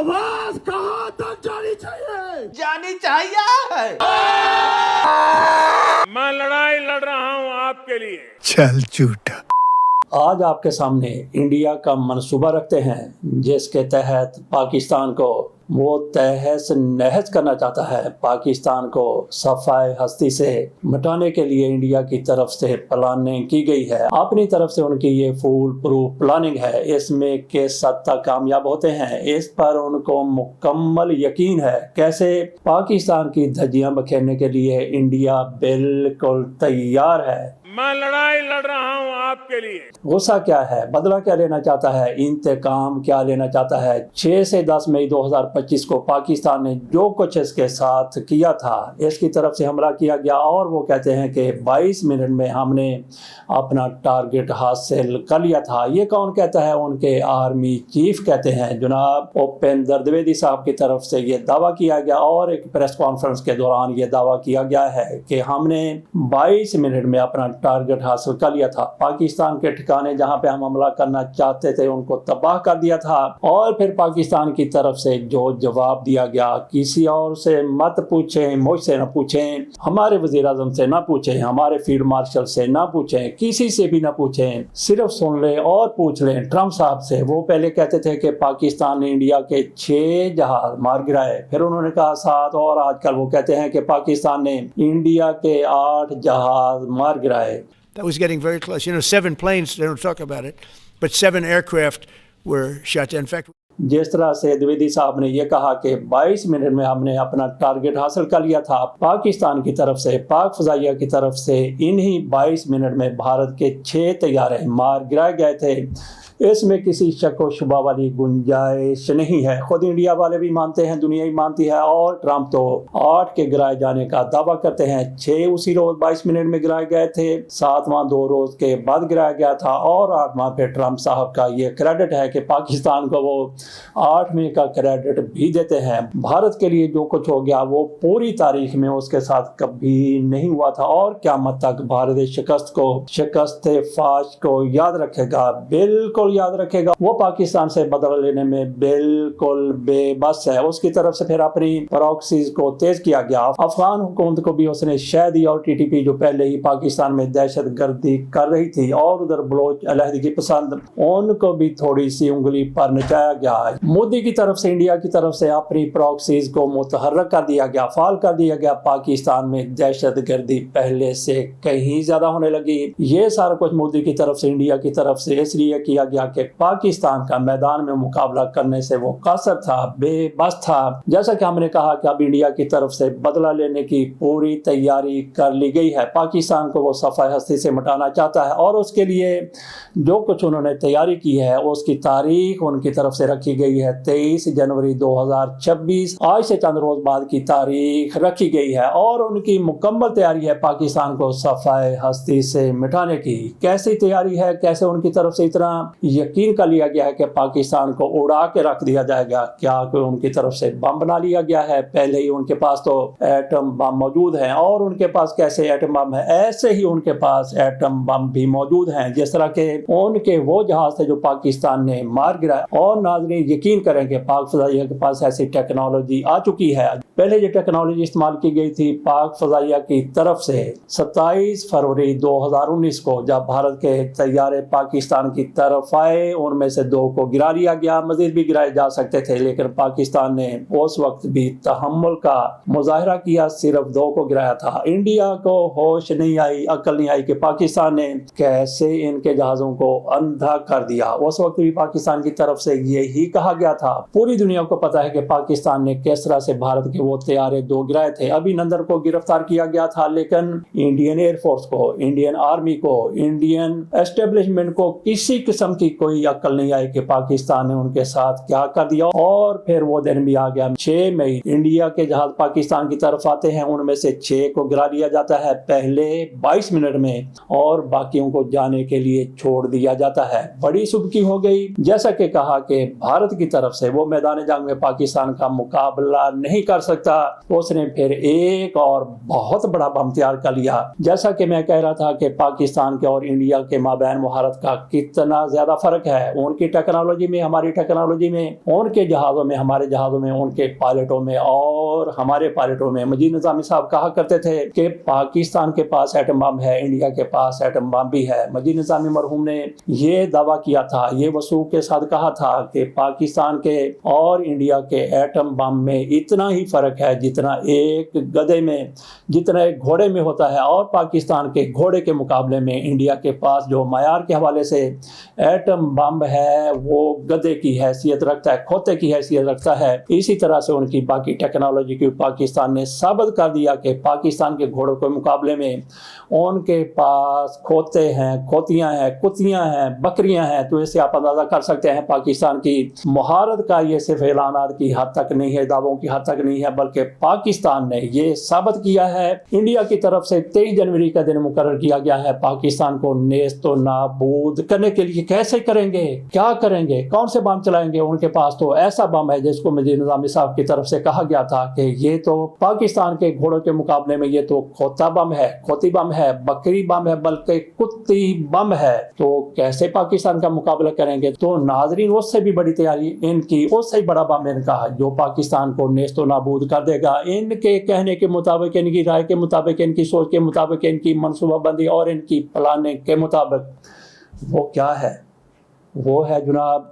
आवाज कहां तक जानी चाहिए मैं लड़ाई लड़ रहा हूं आपके लिए। चल झूठा। आज आपके सामने इंडिया का मंसूबा रखते हैं जिसके तहत पाकिस्तान को वो तहस नहस करना चाहता है। पाकिस्तान को सफाई हस्ती से मिटाने के लिए इंडिया की तरफ से प्लानिंग की गई है। अपनी तरफ से उनकी ये फुल प्रूफ प्लानिंग है। इसमें किस हद तक कामयाब होते हैं इस पर उनको मुकम्मल यकीन है। कैसे पाकिस्तान की धज्जियां बखेरने के लिए इंडिया बिल्कुल तैयार है। मैं लड़ाई लड़ रहा हूं आपके लिए। गुस्सा क्या है, बदला क्या लेना चाहता है, इंतकाम क्या लेना चाहता है। 6 से 10 मई 2025 को पाकिस्तान ने जो कुछ इसके साथ किया था, इसकी तरफ से हमला किया गया और वो कहते हैं कि 22 मिनट में हमने अपना टारगेट हासिल कर लिया था। ये कौन कहता है? उनके आर्मी चीफ कहते हैं। जनाब उपेंद्र द्विवेदी साहब की तरफ से ये दावा किया गया और एक प्रेस कॉन्फ्रेंस के दौरान ये दावा किया गया है कि हमने 22 मिनट में अपना टारगेट हासिल कर लिया था। पाकिस्तान के ठिकाने जहां पे हम हमला करना चाहते थे उनको तबाह कर दिया था। और फिर पाकिस्तान की तरफ से जो जवाब दिया गया, किसी और से मत पूछें, मुझसे न पूछें, हमारे वजीर आजम से ना पूछें, हमारे फील्ड मार्शल से ना पूछें, किसी से भी ना पूछें, सिर्फ सुन लें और पूछ लें ट्रंप साहब से। वो पहले कहते थे कि पाकिस्तान ने इंडिया के 6 जहाज मार गिराए, फिर उन्होंने कहा 7, और आजकल वो कहते हैं कि पाकिस्तान ने इंडिया के 8 जहाज मार गिराए। That was getting very close. 7 planes, they don't talk about it, but 7 aircraft were shot down. In fact, जिस तरह से द्विवेदी साहब ने ये कहा कि 22 मिनट में हमने अपना टारगेट हासिल कर लिया था, पाकिस्तान की तरफ से, पाक फजाइया की तरफ से इन्हीं 22 मिनट में भारत के 6 तैयारे मार गिराए गए थे। इसमें किसी शक व शुबा वाली गुंजाइश नहीं है। खुद इंडिया वाले भी मानते हैं, दुनिया ही मानती है, और ट्रंप तो 8 के गिराए जाने का दावा करते हैं। 6 उसी रोज 22 मिनट में गिराए गए थे, 7वां 2 रोज के बाद गिराया गया था, और 8वां पे ट्रंप साहब का ये क्रेडिट है कि पाकिस्तान को वो 8वें का क्रेडिट भी देते हैं। भारत के लिए जो कुछ हो गया वो पूरी तारीख में उसके साथ कभी नहीं हुआ था, और क़यामत तक भारत शिकस्त फाश को याद रखेगा, बिल्कुल याद रखेगा। वो पाकिस्तान से बदला लेने में बिल्कुल बेबस है। उसकी तरफ से फिर अपनी प्रॉक्सीज को तेज किया गया। अफगान हुकूमत को भी उसने शह दी, और टीटीपी जो पहले ही पाकिस्तान में दहशत गर्दी कर रही थी, और उधर बलोच अलहदगी पसंद, उनको भी थोड़ी सी उंगली पर नचाया गया। मोदी की तरफ से, इंडिया की तरफ से अपनी प्रॉक्सीज को मुतहर्रक कर दिया गया, फाल कर दिया गया। पाकिस्तान में दहशत गर्दी पहले से कहीं ज्यादा होने लगी। ये सारा कुछ मोदी की तरफ से, इंडिया की तरफ से इसलिए किया गया कि पाकिस्तान का मैदान में मुकाबला करने से वो कासर था, बेबस था। जैसा कि हमने कहा कि अब इंडिया की तरफ से बदला लेने की पूरी तैयारी कर ली गई है। पाकिस्तान को वो सफाई हस्ती से मिटाना चाहता है, और उसके लिए जो कुछ उन्होंने तैयारी की है उसकी तारीख उनकी तरफ से रखी गई है 23 जनवरी 2026। आज से चंद रोज बाद की तारीख रखी गई है, और उनकी मुकम्मल तैयारी है पाकिस्तान को सफाई हस्ती से मिटाने की। कैसी तैयारी है, कैसे उनकी तरफ से इतना यकीन कर लिया गया है कि पाकिस्तान को उड़ा के रख दिया जाएगा? क्या कोई उनकी तरफ से बम बना लिया गया है? पहले ही उनके पास तो एटम बम मौजूद हैं, और उनके पास कैसे एटम बम है, ऐसे ही उनके पास एटम बम भी मौजूद हैं। जिस तरह के उनके वो जहाज थे जो पाकिस्तान ने मार गिराए, और नाज़रीन यकीन करें कि पाक फजाइया के पास ऐसी टेक्नोलॉजी आ चुकी है। पहले जो टेक्नोलॉजी इस्तेमाल की गई थी पाक फजाइया की तरफ से 27 फरवरी 2019 को, जब भारत के तैयारे पाकिस्तान की तरफ आए, उनमें से 2 को गिरा लिया गया। मजीद भी गिराए जा सकते थे, लेकिन पाकिस्तान ने उस वक्त भी तहम्मुल का मुजाहिरा किया, सिर्फ 2 को गिराया था। इंडिया को होश नहीं आई, अकल नहीं आई कि पाकिस्तान ने कैसे इनके जहाजों को अंधा कर दिया। उस वक्त भी पाकिस्तान की तरफ से यही कहा गया था। पूरी दुनिया को पता है कि पाकिस्तान ने किस तरह से भारत के वो तैयारे 2 गिराए थे। अभिनंदन को गिरफ्तार किया गया था, लेकिन इंडियन एयरफोर्स को, इंडियन आर्मी को, इंडियन एस्टेब्लिशमेंट को किसी किस्म की कोई अकल नहीं आई कि पाकिस्तान ने उनके साथ क्या कर दिया। और फिर वो दिन भी आ गया 6 मई। इंडिया के जहाज पाकिस्तान की तरफ आते हैं, उनमें से 6 को गिरा दिया जाता है पहले 22 मिनट में, और बाकियों को जाने के लिए छोड़ दिया जाता है। बड़ी सुबकी हो गई। जैसा कि कहा कि भारत की तरफ से वो मैदान जंग में पाकिस्तान का मुकाबला नहीं कर सकता, उसने फिर एक और बहुत बड़ा बम तैयार कर लिया। जैसा कि मैं कह रहा था कि पाकिस्तान के और इंडिया के माबैन मुहारत का कितना ज्यादा بڑا فرق ہے ان کی ٹیکنالوجی میں ہماری ٹیکنالوجی میں، ان کے جہازوں میں ہمارے جہازوں میں، ان کے پائلٹوں میں اور ہمارے پائلٹوں میں۔ مجید نظامی صاحب کہا کرتے تھے کہ پاکستان کے پاس ایٹم بم ہے، انڈیا کے پاس ایٹم بم بھی ہے۔ مجید نظامی مرحوم نے یہ دعویٰ کیا تھا، یہ وثوق کے ساتھ کہا تھا کہ پاکستان کے اور انڈیا کے ایٹم بم میں اتنا ہی فرق ہے جتنا ایک گدھے میں، جتنا ایک گھوڑے میں ہوتا ہے، اور پاکستان کے گھوڑے کے مقابلے میں انڈیا کے پاس جو معیار کے حوالے سے ایٹم بم ہے وہ گدھے کی حیثیت رکھتا ہے، کھوتے کی حیثیت رکھتا ہے۔ اسی طرح سے ان کی باقی ٹیکنالوجی کی پاکستان نے ثابت کر دیا کہ پاکستان کے گھوڑوں کے مقابلے میں ان کے پاس کھوتے ہیں، کھوتیاں ہیں، کتیاں ہیں، بکریاں ہیں۔ تو اس سے آپ اندازہ کر سکتے ہیں پاکستان کی مہارت کا یہ صرف اعلانات کی حد تک نہیں ہے، دعووں کی حد تک نہیں ہے، بلکہ پاکستان نے یہ ثابت کیا ہے۔ انڈیا کی طرف سے 23 جنوری کا دن مقرر کیا گیا ہے پاکستان کو نیست و نابود کرنے کے لیے۔ کیسے کریں گے؟ کیا کریں گے؟ کون سے بم چلائیں گے؟ ان کے پاس تو ایسا بم ہے جس کو مجید نظامی صاحب کی طرف سے کہا گیا تھا کہ یہ تو پاکستان کے گھوڑوں کے مقابلے میں یہ تو کھوتا بم ہے، کھوتی بم ہے، بکری بم ہے، بلکہ کتی بم ہے۔ تو کیسے پاکستان کا مقابلہ کریں گے؟ تو ناظرین اس سے بھی بڑی تیاری ان کی، اس سے بڑا بم ان کا جو پاکستان کو نیست و نابود کر دے گا۔ ان کے کہنے کے مطابق، ان کی رائے کے مطابق، ان کی سوچ کے مطابق، ان کی منصوبہ بندی اور ان کی پلاننگ کے مطابق وہ کیا ہے؟ وہ ہے جناب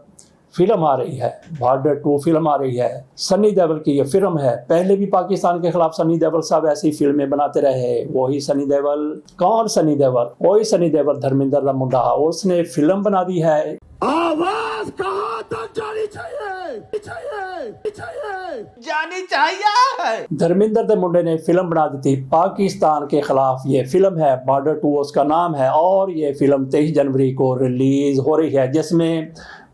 فلم آ رہی ہے، بارڈر 2 فلم آ رہی ہے، سنی دیول کی یہ فلم ہے۔ پہلے بھی پاکستان کے خلاف سنی دیول صاحب ایسی فلمیں بناتے رہے۔ وہی سنی دیول، کون سنی دیول؟ وہی سنی دیول، دھرمیندر دا منڈا، اس نے فلم بنا دی ہے۔ آواز کہاں تک جانی چاہیے؟ دھرمیندر دے منڈے نے فلم بنا دی تھی پاکستان کے خلاف، یہ فلم ہے بارڈر 2 اس کا نام ہے، اور یہ فلم 23 جنوری کو ریلیز ہو رہی ہے، جس میں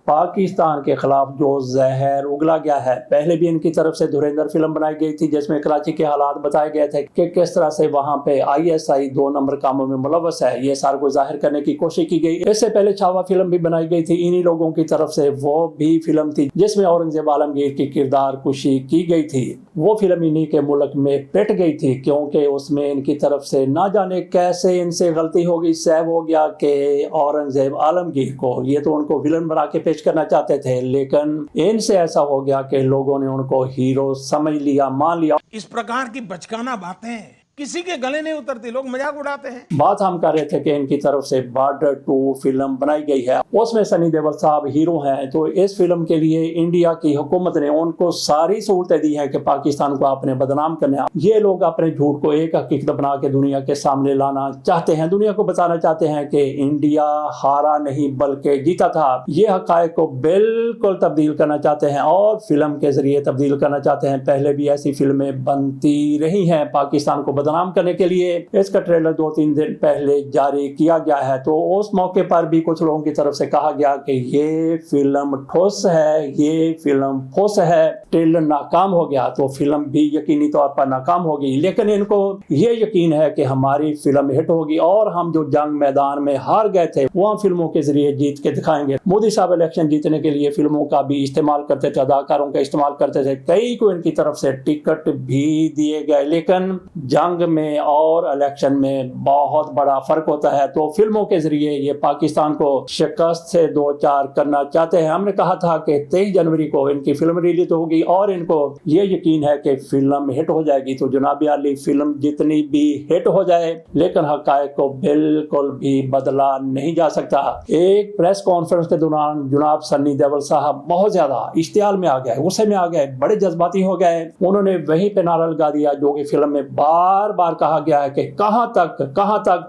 پاکستان کے خلاف جو زہر اگلا گیا ہے۔ پہلے بھی ان کی طرف سے دھریندر فلم بنائی گئی تھی جس میں کراچی کے حالات بتائے گئے تھے کہ کس طرح سے وہاں پہ ISI 2 نمبر کاموں میں ملوث ہے، یہ سارے کو ظاہر کرنے کی کوشش کی گئی۔ اس سے پہلے چھاوا فلم بھی بنائی گئی تھی انہی لوگوں کی طرف سے، وہ بھی فلم تھی جس میں اورنگزیب عالمگیر کی کردار کشی کی گئی تھی۔ وہ فلم انہی کے ملک میں پٹ گئی تھی کیونکہ اس میں ان کی طرف سے نہ جانے کیسے ان سے غلطی ہو گئی، سیو ہو گیا کہ اورنگزیب عالمگیر کو، یہ تو ان کو ویلن بنا کے پیش کرنا چاہتے تھے، لیکن ان سے ایسا ہو گیا کہ لوگوں نے ان کو ہیرو سمجھ لیا، مان لیا۔ اس پرکار کی بچکانہ باتیں کسی کے گلے نہیں اترتی، لوگ مذاق اڑاتے ہیں۔ بات ہم کر رہے تھے کہ ان کی طرف سے بارڈر 2 فلم بنائی گئی ہے، اس میں سنی دیول صاحب ہیرو ہیں۔ تو اس فلم کے لیے انڈیا کی حکومت نے ان کو ساری سہولتیں دی ہیں کہ پاکستان کو اپنے بدنام کرنے، یہ لوگ اپنے جھوٹ کو ایک حقیقت بنا کے دنیا کے سامنے لانا چاہتے ہیں، دنیا کو بتانا چاہتے ہیں کہ انڈیا ہارا نہیں بلکہ جیتا تھا۔ یہ حقائق کو بالکل تبدیل کرنا چاہتے ہیں اور فلم کے ذریعے تبدیل کرنا چاہتے ہیں۔ پہلے بھی ایسی فلمیں بنتی رہی ہیں پاکستان کو نام کرنے کے لیے۔ اس کا ٹریلر 2-3 دن پہلے جاری کیا گیا ہے، تو اس موقع پر بھی کچھ لوگوں کی طرف سے کہا گیا کہ یہ فلم ٹھوس ہے، یہ فلم پھوس ہے، ٹریلر ناکام ہو گیا، تو فلم بھی یقینی طور پر ناکام ہوگی۔ لیکن ان کو یہ یقین ہے کہ ہماری فلم ہٹ ہوگی اور ہم جو جنگ میدان میں ہار گئے تھے وہ ہم فلموں کے ذریعے جیت کے دکھائیں گے۔ مودی صاحب الیکشن جیتنے کے لیے فلموں کا بھی استعمال کرتے تھے، اداکاروں کا استعمال کرتے تھے، کئی کو ان کی طرف سے ٹکٹ بھی دیے گئے، لیکن جنگ میں اور الیکشن میں بہت بڑا فرق ہوتا ہے۔ تو فلموں کے ذریعے یہ پاکستان کو شکست سے دو چار کرنا چاہتے ہیں۔ ہم نے کہا تھا کہ 23 جنوری کو ان کی فلم ریلیز ہوگی اور ان کو یہ یقین ہے کہ فلم ہٹ ہو جائے گی۔ تو جناب عالی، فلم جتنی بھی ہٹ ہو جائے لیکن حقائق کو بالکل بھی بدلا نہیں جا سکتا۔ ایک پریس کانفرنس کے دوران جناب سنی دیول صاحب بہت زیادہ اشتعال میں آ گئے، غصے میں آ گئے، بڑے جذباتی ہو گئے۔ انہوں نے وہیں پہ نعرہ لگا دیا جو کہ فلم میں بار بار کہا گیا ہے کہ کہاں تک،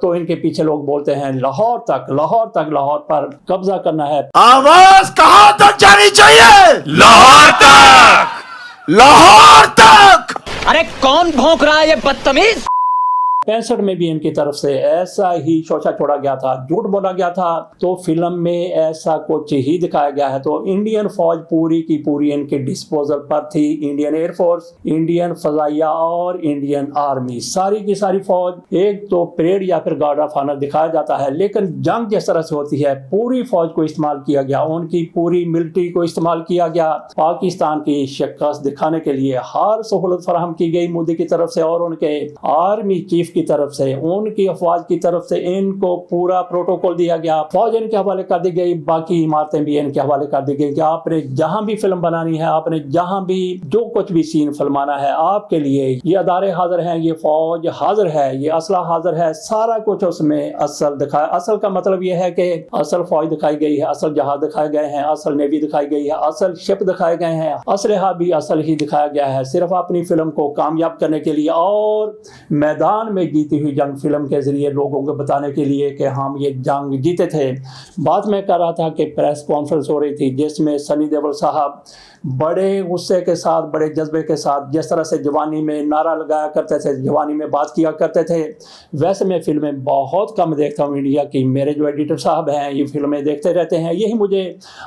تو ان کے پیچھے لوگ بولتے ہیں لاہور تک، لاہور پر قبضہ کرنا ہے۔ آواز کہاں تک جانی چاہیے؟ لاہور تک۔ ارے کون بھونک رہا ہے یہ بدتمیز؟ 65 میں بھی ان کی طرف سے ایسا ہی شوشہ چھوڑا گیا تھا، جھوٹ بولا گیا تھا، تو فلم میں ایسا کچھ ہی دکھایا گیا ہے۔ تو انڈین فوج پوری کی پوری ان کے ڈسپوزل پر تھی، انڈین ایئر فورس، انڈین فضائیہ اور انڈین آرمی، ساری کی ساری فوج۔ ایک تو پریڈ یا پھر گارڈ آف آنر دکھایا جاتا ہے، لیکن جنگ جس طرح سے ہوتی ہے پوری فوج کو استعمال کیا گیا، ان کی پوری ملٹری کو استعمال کیا گیا۔ پاکستان کی شکست دکھانے کے لیے ہر سہولت فراہم کی گئی مودی کی طرف سے اور ان کے آرمی چیف کی की तरफ से, उनकी अफवाज की तरफ से इनको पूरा प्रोटोकॉल दिया गया, फौज इनके हवाले कर दी गई, बाकी इमारतें भी इनके हवाले कर दी गई कि आपने जहां भी फिल्म बनानी है, आपने जहां भी जो कुछ भी सीन फिल्माना है, आपके लिए ये अदारे हाजिर हैं, ये फौज हाजिर है, ये असला हाजिर है, सारा कुछ उसमें असल दिखाया। असल का मतलब ये है कि असल फौज दिखाई गई है, असल जहाज दिखाए गए हैं, असल नेवी दिखाई गई है, असल शिप दिखाए गए हैं, असलहा भी असल ही दिखाया गया है, सिर्फ अपनी फिल्म को कामयाब करने के लिए और मैदान में जीती हुई जंग फिल्म के जरिए लोगों को बताने के लिए कि हम ये जंग जीते थे। बात मैं कर रहा था कि प्रेस कॉन्फ्रेंस हो रही थी जिसमें सनी देओल साहब बड़े गुस्से के साथ, बड़े जज्बे के साथ, जिस तरह से जवानी में नारा लगाया करते थे, जवानी में बात किया करते थे, वैसे मैं फिल्में बहुत कम देखता हूँ इंडिया की। मेरे जो एडिटर साहब हैं ये फिल्में देखते रहते हैं, यही मुझे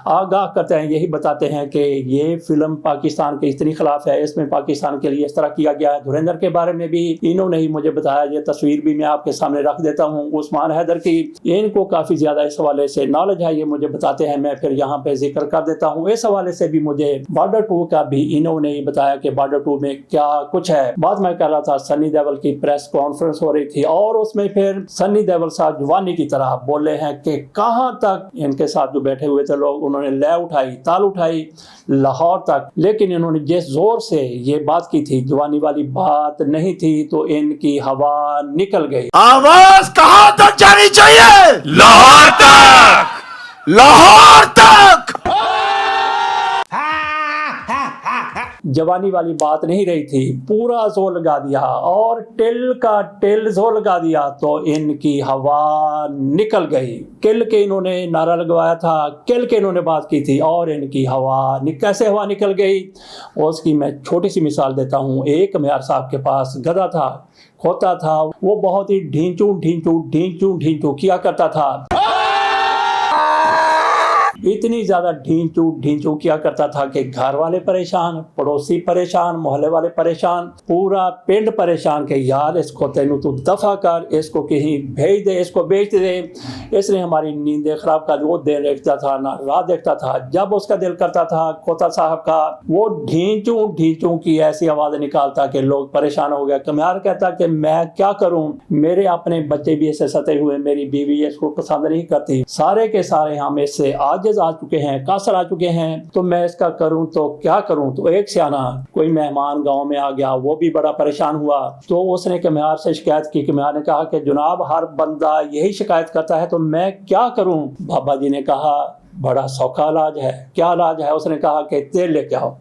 आगाह करते हैं, यही बताते हैं कि ये फिल्म पाकिस्तान के इतनी खिलाफ है, इसमें पाकिस्तान के लिए इस तरह किया गया है। धुरंधर के बारे में भी इन्होंने ही मुझे बताया, ये तस्वीर भी मैं आपके सामने रख देता हूँ उस्मान हैदर की, इनको काफ़ी ज़्यादा इस हवाले से नॉलेज है, ये मुझे बताते हैं, मैं फिर यहाँ पे जिक्र कर देता हूँ। इस हवाले से भी मुझे बॉर्डर 2 का भी इन्होंने ही बताया कि बॉर्डर 2 में क्या कुछ है। बात मैं कर रहा था, सनी देओल की प्रेस कॉन्फ्रेंस हो रही थी और उसमें फिर सनी देओल साहब जवानी की तरह बोले हैं कि कहां तक इनके साथ जो बैठे हुए थे लोग, उन्होंने लय उठाई, ताल उठाई लाहौर तक, लेकिन इन्होंने जिस जोर से ये बात की थी, जवानी वाली बात नहीं थी, तो इनकी हवा निकल गई। आवाज कहां तक जानी चाहिए? लाहौर तक, लाहौर तक। जवानी वाली बात नहीं रही थी, पूरा जोर लगा दिया और टिल का टिल जोर लगा दिया तो इनकी हवा निकल गई। किल के इन्होंने नारा लगवाया था, किल के इन्होंने बात की थी और इनकी हवा कैसे हवा निकल गई, उसकी मैं छोटी सी मिसाल देता हूँ। एक मियार साहब के पास गधा था, खोता था, वो बहुत ही ढींचू ढींचू ढींचू ढींचू किया करता था, इतनी ज़्यादा ढींचू ढींचू किया करता था कि घर वाले परेशान, पड़ोसी परेशान, मोहल्ले वाले परेशान, पूरा पिंड परेशान कि यार इसको तेनू तू दफ़ा कर, इसको कहीं भेज दे, इसको बेच दे, इसने हमारी नींदें ख़राब कर। वो दिन देखता था ना रात देखता था, जब उसका दिल करता था खोता साहब का, वो ढींचू ढींचू की ऐसी आवाज़ निकालता कि लोग परेशान हो गए। कमियार कहता कि मैं क्या करूँ, मेरे अपने बच्चे भी इससे सते हुए, मेरी बीवी इसको पसंद नहीं करती, सारे के सारे हम इससे आज आ चुके हैं, कासर आ चुके हैं, तो मैं इसका करूं तो क्या करूं। तो एक सियाना कोई मेहमान गांव में आ गया, वो भी बड़ा परेशान हुआ, तो उसने कमियार से शिकायत की। कमियार ने कहा कि जनाब हर बंदा यही शिकायत करता है, तो मैं क्या करूं। बाबा जी ने कहा बड़ा सौखा इलाज है। क्या इलाज है? उसने कहा कि तेल लेके आओ।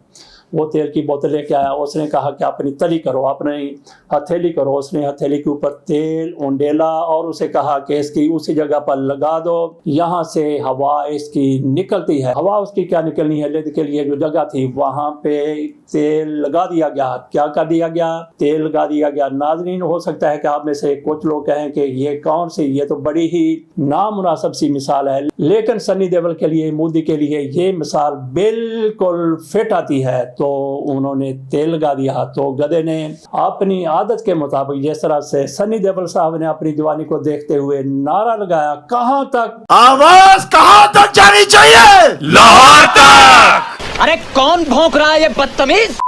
वो तेल की बोतल लेके आया, उसने कहा कि अपनी तली करो, अपनी हथेली करो। उसने हथेली के ऊपर तेल उंडेला और उसे कहा कि इसकी उसी जगह पर लगा दो, यहाँ से हवा इसकी निकलती है। हवा उसकी क्या निकलनी है, लिद के लिए जो जगह थी वहाँ पे तेल लगा दिया गया। क्या कर दिया गया? तेल लगा दिया गया। नाज़रीन, हो सकता है कि आप में से कुछ लोग कहें कि ये कौन सी, ये तो बड़ी ही नामुनासिब सी मिसाल है, लेकिन सनी देओल के लिए, मोदी के लिए ये मिसाल बिल्कुल फिट आती है। तो उन्होंने तेल लगा दिया, तो गधे ने अपनी आदत के मुताबिक, जिस तरह से सनी देओल साहब ने अपनी जवानी को देखते हुए नारा लगाया, कहां तक? आवाज कहां तक जानी चाहिए? लाहौर तक। अरे कौन भौंक रहा है ये बदतमीज?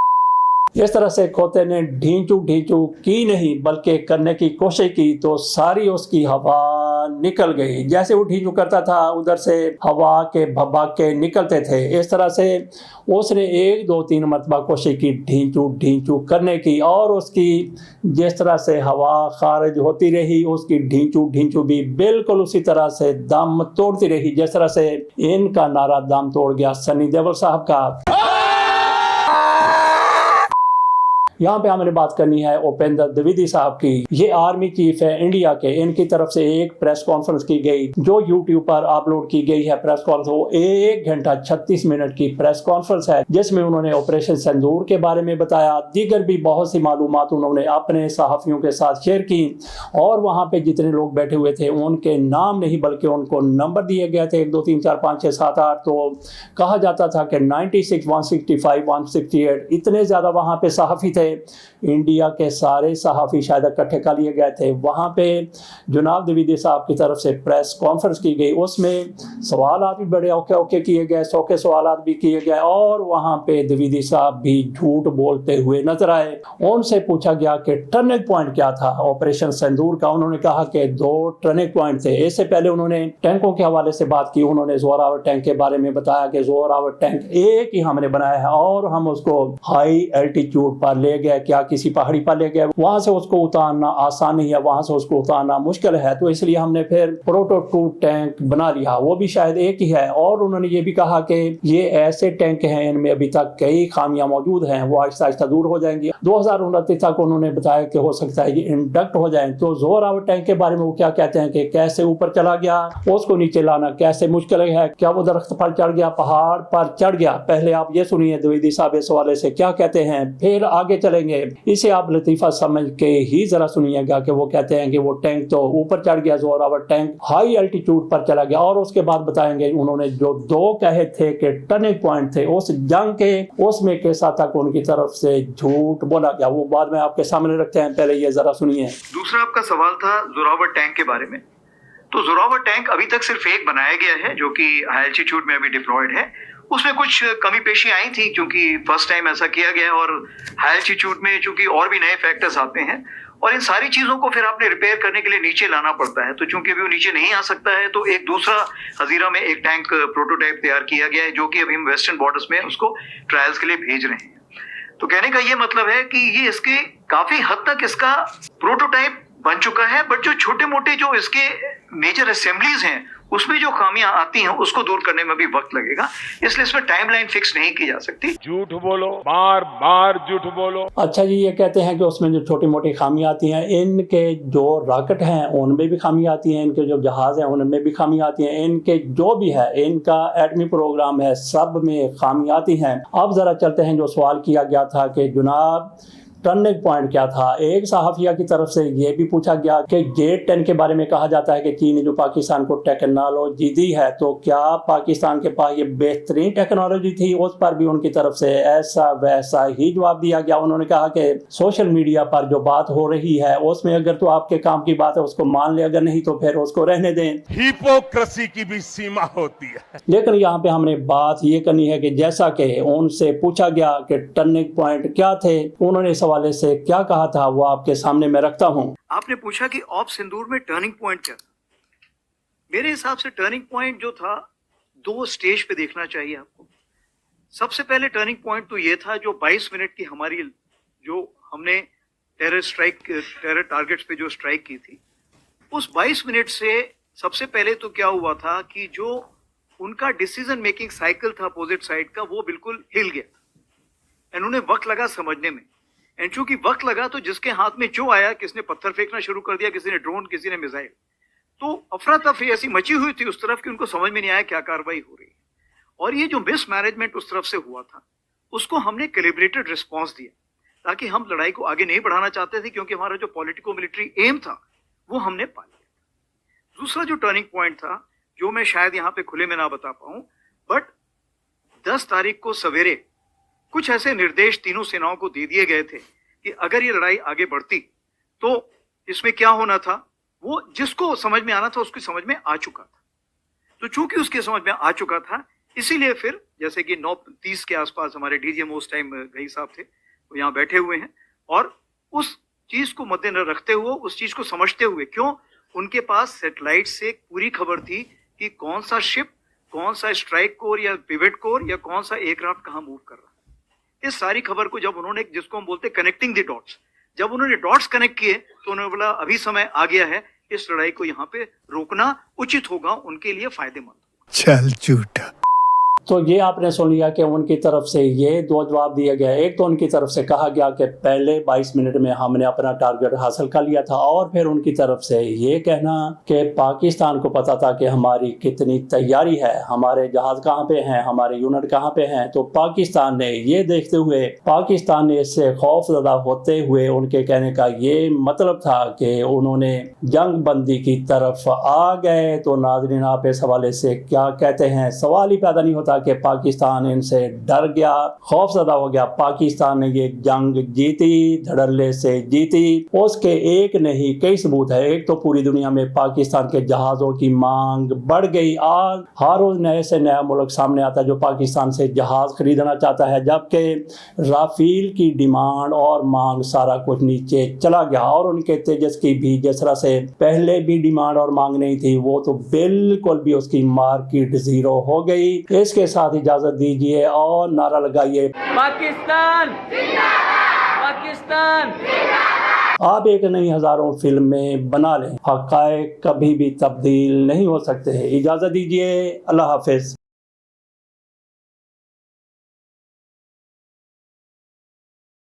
इस तरह से खोते ने ढींचू ढींचू की नहीं बल्कि करने की कोशिश की, तो सारी उसकी हवा निकल गई। जैसे वो ढींचू करता था, उधर से हवा के भबाके निकलते थे। इस तरह से उसने 1 2 3 मरतबा कोशिश की ढींचू ढींचू करने की, और उसकी जिस तरह से हवा खारिज होती रही, उसकी ढींचू ढींचू भी बिल्कुल उसी तरह से दम तोड़ती रही, जिस तरह से इनका नारा दम तोड़ गया सनी देओल साहब का। यहाँ पे हमने बात करनी है उपेंद्र द्विवेदी साहब की। ये आर्मी चीफ है इंडिया के। इनकी तरफ से एक प्रेस कॉन्फ्रेंस की गई जो यूट्यूब पर अपलोड की गई है। प्रेस कॉन्फ्रेंस वो 1 घंटा 36 मिनट की प्रेस कॉन्फ्रेंस है, जिसमें उन्होंने ऑपरेशन सिंदूर के बारे में बताया, दीगर भी बहुत सी मालूमात उन्होंने अपने सहाफ़ियों के साथ शेयर की। और वहाँ पे जितने लोग बैठे हुए थे उनके नाम नहीं बल्कि उनको नंबर दिए गए थे, 1 2 3 4 5 6 7 8। तो कहा जाता था कि 96 165 168 इतने ज़्यादा वहाँ पे सहाफ़ी थे। इंडिया के सारे सहाफ़ी शायद इकट्ठे कर लिए गए थे। वहाँ पे जनाब द्विवेदी साहब की तरफ से प्रेस कॉन्फ्रेंस की गई, उसमें सवालात भी बड़े औके औके किए गए, सौके सवालात भी किए गए और वहाँ पे द्विवेदी साहब भी झूठ बोलते हुए नजर आए। उनसे पूछा गया कि टर्निंग पॉइंट क्या था ऑपरेशन सिंदूर का। उन्होंने कहा कि 2 टर्निंग पॉइंट थे। इससे पहले उन्होंने टैंकों के हवाले से बात की। उन्होंने जोरावर टैंक के बारे में बताया कि जोरावर टैंक एक ही हमने बनाया है और हम उसको हाई एल्टीट्यूड पर ले गए, क्या किसी पहाड़ी पर ले गए, वहां से उसको उतारना आसान नहीं है, वहां से उसको उतारना मुश्किल है, तो इसलिए हमने फिर प्रोटोटाइप टैंक बना लिया, वो भी शायद एक ही है। और उन्होंने ये भी कहा कि ये ऐसे टैंक हैं, इनमें अभी तक कई खामियां मौजूद हैं, वो आहिस्ता आहिस्ता दूर हो जाएंगी। 2029 तक उन्होंने बताया कि हो सकता है ये इंडक्ट हो जाए। तो जोरावर टैंक के बारे में वो क्या कहते हैं कि कैसे ऊपर चला गया, उसको नीचे लाना कैसे मुश्किल है, क्या वो दरख्त पर चढ़ गया, पहाड़ पर चढ़ गया। पहले आप ये सुनिए द्विवेदी साहब इस हवाले से क्या कहते हैं, फिर आगे चलेंगे। इसे आप लतीफा समझ के ही जरा सुनिएगा कि वो कहते हैं कि वो टैंक तो ऊपर चढ़ गया, जोरावर टैंक हाई एल्टीट्यूड पर चला गया। और उसके बाद बताएंगे उन्होंने जो 2 कहे थे कि टर्निंग पॉइंट थे उस जंग के, उसमें कैसा तक उनकी तरफ से झूठ बोला गया, वो बाद में आपके सामने रखते हैं। पहले ये जरा सुनिए। दूसरा आपका सवाल था जोरावर टैंक के बारे में। तो जोरावर टैंक अभी तक सिर्फ एक बनाया गया है जो कि हाई एल्टीट्यूड में अभी डिप्लॉयड है। उसमें कुछ कमी पेशी आई थी क्योंकि फर्स्ट टाइम ऐसा किया गया और हाई एल्टीट्यूड में चूंकि और भी नए फैक्टर्स आते हैं और इन सारी चीजों को फिर आपने रिपेयर करने के लिए नीचे लाना पड़ता है। तो चूंकि अभी वो नीचे नहीं आ सकता है तो एक दूसरा हजीरा में एक टैंक प्रोटोटाइप तैयार किया गया है जो कि अभी हम वेस्टर्न बॉर्डर्स में उसको ट्रायल्स के लिए भेज रहे हैं। तो कहने का ये मतलब है कि ये इसके काफी हद तक इसका प्रोटोटाइप बन चुका है, बट जो छोटे मोटे जो इसके मेजर असेंबलीज हैं उसमें जो खामियां आती हैं उसको दूर करने में भी वक्त लगेगा, इसलिए इसमें टाइमलाइन फिक्स नहीं की जा सकती। झूठ बोलो, बार बार झूठ बोलो। अच्छा जी, ये कहते हैं कि उसमें जो छोटी मोटी खामियां आती हैं, इनके जो रॉकेट हैं उनमें भी खामियां आती हैं, इनके जो जहाज हैं उनमें भी खामियां आती हैं, इनके जो भी है इनका एटमी प्रोग्राम है सब में खामियां आती हैं। अब जरा चलते हैं जो सवाल किया गया था कि जनाब टर्निंग पॉइंट क्या था। एक सहाफिया की तरफ से ये भी पूछा गया कि J-10 के बारे में कहा जाता है कि चीन ने जो पाकिस्तान को टेक्नोलॉजी दी है, तो क्या पाकिस्तान के पास ये बेहतरीन टेक्नोलॉजी थी? उस पर भी उनकी तरफ से ऐसा वैसा ही जवाब दिया गया। उन्होंने कहा कि सोशल मीडिया पर जो बात हो रही है उसमें अगर तो आपके काम की बात है उसको मान ले, अगर नहीं तो फिर उसको रहने दें। हिपोक्रेसी की भी सीमा होती है। लेकिन यहाँ पे हमने बात ये करनी है कि जैसा कि उनसे पूछा गया कि टर्निंग पॉइंट क्या थे, उन्होंने वाले से क्या कहा था वो आपके सामने मैं रखता हूं। आपने पूछा कि ऑप सिंदूर में टर्निंग पॉइंट क्या था। मेरे हिसाब से टर्निंग पॉइंट जो था 2 स्टेज पे देखना चाहिए आपको। सबसे पहले टर्निंग पॉइंट तो ये था जो 22 मिनट की हमारी जो हमने टेरर टारगेट्स पे जो स्ट्राइक की थी, उस 22 मिनट से सबसे पहले तो क्या हुआ था कि जो उनका डिसीजन मेकिंग साइकिल था अपोजिट साइड का वो बिल्कुल हिल गया। उन्हें वक्त लगा समझने में, एंड चूंकि वक्त लगा तो जिसके हाथ में जो आया, किसने पत्थर फेंकना शुरू कर दिया, किसी ने ड्रोन, किसी ने मिसाइल, तो अफरा तफरी ऐसी मची हुई थी उस तरफ कि उनको समझ में नहीं आया क्या कार्रवाई हो रही है। और ये जो मिस मैनेजमेंट उस तरफ से हुआ था उसको हमने कैलिब्रेटेड रिस्पॉन्स दिया, ताकि हम लड़ाई को आगे नहीं बढ़ाना चाहते थे क्योंकि हमारा जो पॉलिटिको मिलिट्री एम था वो हमने पा लिया। दूसरा जो टर्निंग पॉइंट था जो मैं शायद यहाँ पे खुले में ना बता पाऊं, बट 10 तारीख को सवेरे कुछ ऐसे निर्देश तीनों सेनाओं को दे दिए गए थे कि अगर ये लड़ाई आगे बढ़ती तो इसमें क्या होना था, वो जिसको समझ में आना था उसकी समझ में आ चुका था। तो चूंकि उसके समझ में आ चुका था इसीलिए फिर जैसे कि 9:30 के आसपास हमारे डीजीएम उस टाइम गई साहब थे, वो यहाँ बैठे हुए हैं, और उस चीज को मद्देनजर रखते हुए, उस चीज को समझते हुए, क्यों उनके पास सैटेलाइट से पूरी खबर थी कि कौन सा शिप, कौन सा स्ट्राइक कोर या पिवट कोर या कौन सा एयरक्राफ्ट कहाँ मूव कर रहा है। इस सारी खबर को जब उन्होंने, जिसको हम बोलते कनेक्टिंग द डॉट्स, जब उन्होंने डॉट्स कनेक्ट किए तो उन्होंने बोला अभी समय आ गया है, इस लड़ाई को यहाँ पे रोकना उचित होगा, उनके लिए फायदेमंद। चल झूठा। तो ये आपने सुन लिया कि उनकी तरफ से ये 2 जवाब दिए गए। एक तो उनकी तरफ से कहा गया कि पहले 22 मिनट में हमने अपना टारगेट हासिल कर लिया था, और फिर उनकी तरफ से ये कहना कि पाकिस्तान को पता था कि हमारी कितनी तैयारी है, हमारे जहाज कहाँ पे हैं, हमारे यूनिट कहाँ पे हैं। तो पाकिस्तान ने ये देखते हुए, पाकिस्तान ने इससे खौफजदा होते हुए, उनके कहने का ये मतलब था कि उन्होंने जंग बंदी की तरफ आ गए। तो नाज़रीन, आप इस हवाले से क्या कहते हैं? सवाल ही पैदा नहीं होता زدہ کہ پاکستان ان سے ڈر گیا، خوف زدہ ہو گیا۔ پاکستان نے یہ جنگ جیتی، دھڑلے سے جیتی۔ اس کے ایک نہیں کئی ثبوت ہے۔ ایک تو پوری دنیا میں پاکستان کے جہازوں کی مانگ بڑھ گئی۔ آج ہر روز نئے سے نیا ملک سامنے آتا ہے جو پاکستان سے جہاز خریدنا چاہتا ہے، جبکہ رافیل کی ڈیمانڈ اور مانگ سارا کچھ نیچے چلا گیا، اور ان کے تیجس کی بھی جس طرح سے پہلے بھی ڈیمانڈ اور مانگ نہیں تھی، وہ تو بالکل بھی اس کی مارکیٹ زیرو ہو گئی۔ اس کے ساتھ اجازت دیجیے اور نعرہ لگائیے پاکستان زندہ باد، پاکستان زندہ باد۔ آپ ایک نہیں ہزاروں فلمیں بنا لیں، حقائق کبھی بھی تبدیل نہیں ہو سکتے۔ اجازت دیجیے، اللہ حافظ۔